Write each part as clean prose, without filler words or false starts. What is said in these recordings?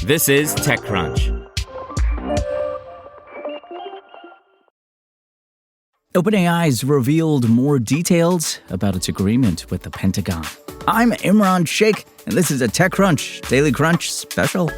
This is TechCrunch. OpenAI's revealed more details about its agreement with the Pentagon. I'm Imran Sheikh, and this is a TechCrunch Daily Crunch special.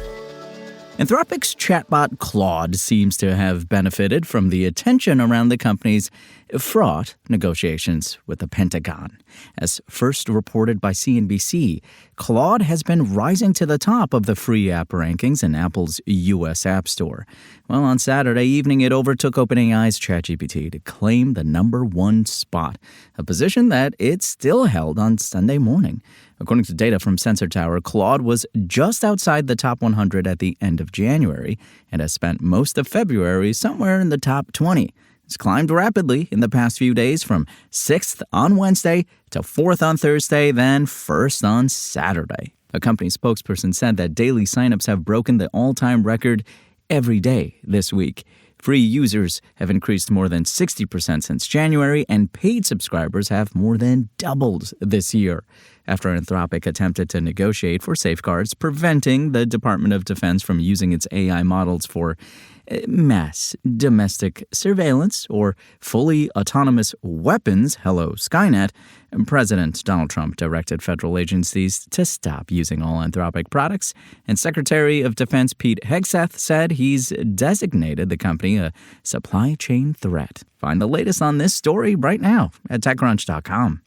Anthropic's chatbot Claude seems to have benefited from the attention around the company's fraught negotiations with the Pentagon. As first reported by CNBC, Claude has been rising to the top of the free app rankings in Apple's U.S. App Store. Well, on Saturday evening, it overtook OpenAI's ChatGPT to claim the number one spot, a position that it still held on Sunday morning. According to data from Sensor Tower, Claude was just outside the top 100 at the end of January and has spent most of February somewhere in the top 20. It's climbed rapidly in the past few days from 6th on Wednesday to 4th on Thursday, then 1st on Saturday. A company spokesperson said that daily signups have broken the all-time record every day this week. Free users have increased more than 60% since January, and paid subscribers have more than doubled this year. After Anthropic attempted to negotiate for safeguards preventing the Department of Defense from using its AI models for mass domestic surveillance or fully autonomous weapons, hello Skynet, President Donald Trump directed federal agencies to stop using all Anthropic products, and Secretary of Defense Pete Hegseth said he's designated the company a supply chain threat. Find the latest on this story right now at TechCrunch.com.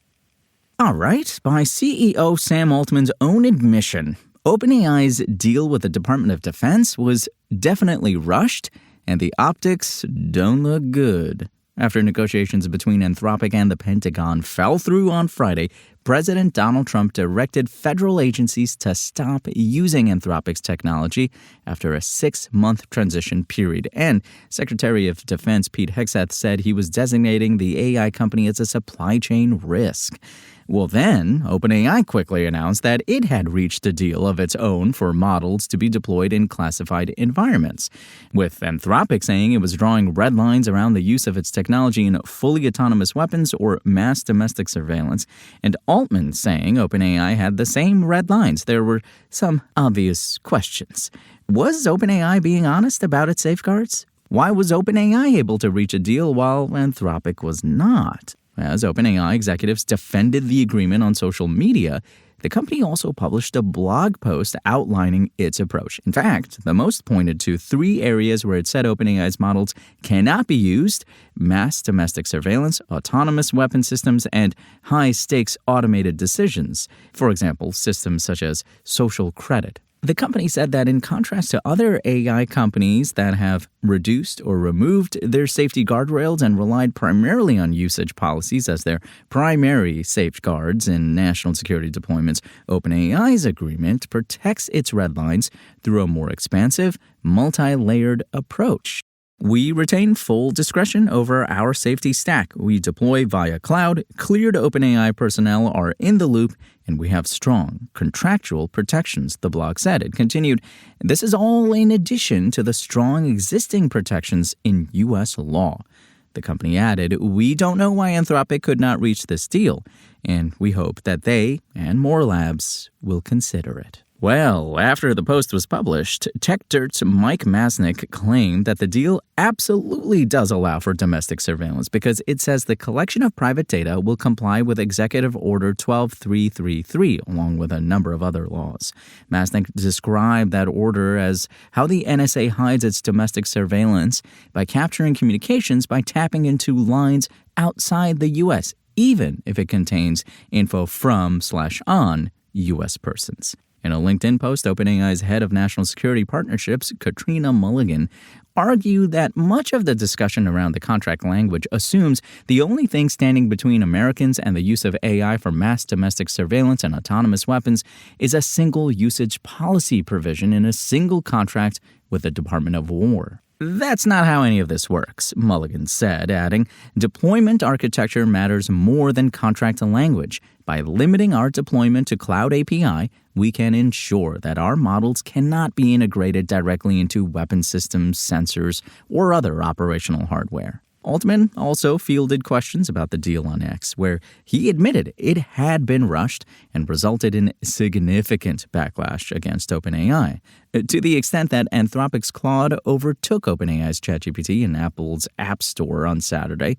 All right, by CEO Sam Altman's own admission, OpenAI's deal with the Department of Defense was definitely rushed, and the optics don't look good. After negotiations between Anthropic and the Pentagon fell through on Friday, President Donald Trump directed federal agencies to stop using Anthropic's technology after a 6-month transition period. And Secretary of Defense Pete Hegseth said he was designating the AI company as a supply chain risk. Well, then, OpenAI quickly announced that it had reached a deal of its own for models to be deployed in classified environments, with Anthropic saying it was drawing red lines around the use of its technology in fully autonomous weapons or mass domestic surveillance, and Altman saying OpenAI had the same red lines. There were some obvious questions. Was OpenAI being honest about its safeguards? Why was OpenAI able to reach a deal while Anthropic was not? As OpenAI executives defended the agreement on social media, the company also published a blog post outlining its approach. In fact, the most pointed to 3 areas where it said OpenAI's models cannot be used: mass domestic surveillance, autonomous weapon systems, and high-stakes automated decisions. For example, systems such as social credit. The company said that in contrast to other AI companies that have reduced or removed their safety guardrails and relied primarily on usage policies as their primary safeguards in national security deployments, OpenAI's agreement protects its red lines through a more expansive, multi-layered approach. We retain full discretion over our safety stack. We deploy via cloud, cleared OpenAI personnel are in the loop, and we have strong contractual protections, the blog said. It continued, this is all in addition to the strong existing protections in U.S. law. The company added, we don't know why Anthropic could not reach this deal, and we hope that they and more labs will consider it. Well, after the post was published, TechDirt's Mike Masnick claimed that the deal absolutely does allow for domestic surveillance because it says the collection of private data will comply with Executive Order 12333, along with a number of other laws. Masnick described that order as how the NSA hides its domestic surveillance by capturing communications by tapping into lines outside the U.S., even if it contains info from/on U.S. persons. In a LinkedIn post, OpenAI's head of national security partnerships, Katrina Mulligan, argued that much of the discussion around the contract language assumes the only thing standing between Americans and the use of AI for mass domestic surveillance and autonomous weapons is a single usage policy provision in a single contract with the Department of War. That's not how any of this works, Mulligan said, adding, deployment architecture matters more than contract language. By limiting our deployment to Cloud API, we can ensure that our models cannot be integrated directly into weapon systems, sensors, or other operational hardware. Altman also fielded questions about the deal on X, where he admitted it had been rushed and resulted in significant backlash against OpenAI, to the extent that Anthropic's Claude overtook OpenAI's ChatGPT in Apple's App Store on Saturday.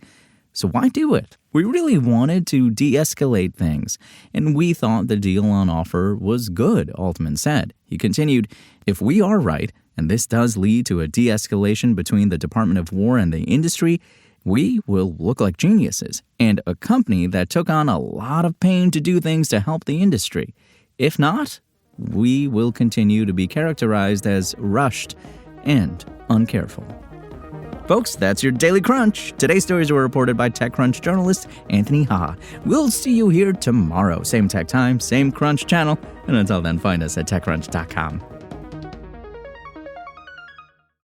So why do it? We really wanted to de-escalate things, and we thought the deal on offer was good, Altman said. He continued, "If we are right, and this does lead to a de-escalation between the Department of War and the industry, we will look like geniuses and a company that took on a lot of pain to do things to help the industry. If not, we will continue to be characterized as rushed and uncareful." Folks, that's your Daily Crunch. Today's stories were reported by TechCrunch journalist Anthony Ha. We'll see you here tomorrow. Same tech time, same Crunch channel. And until then, find us at TechCrunch.com.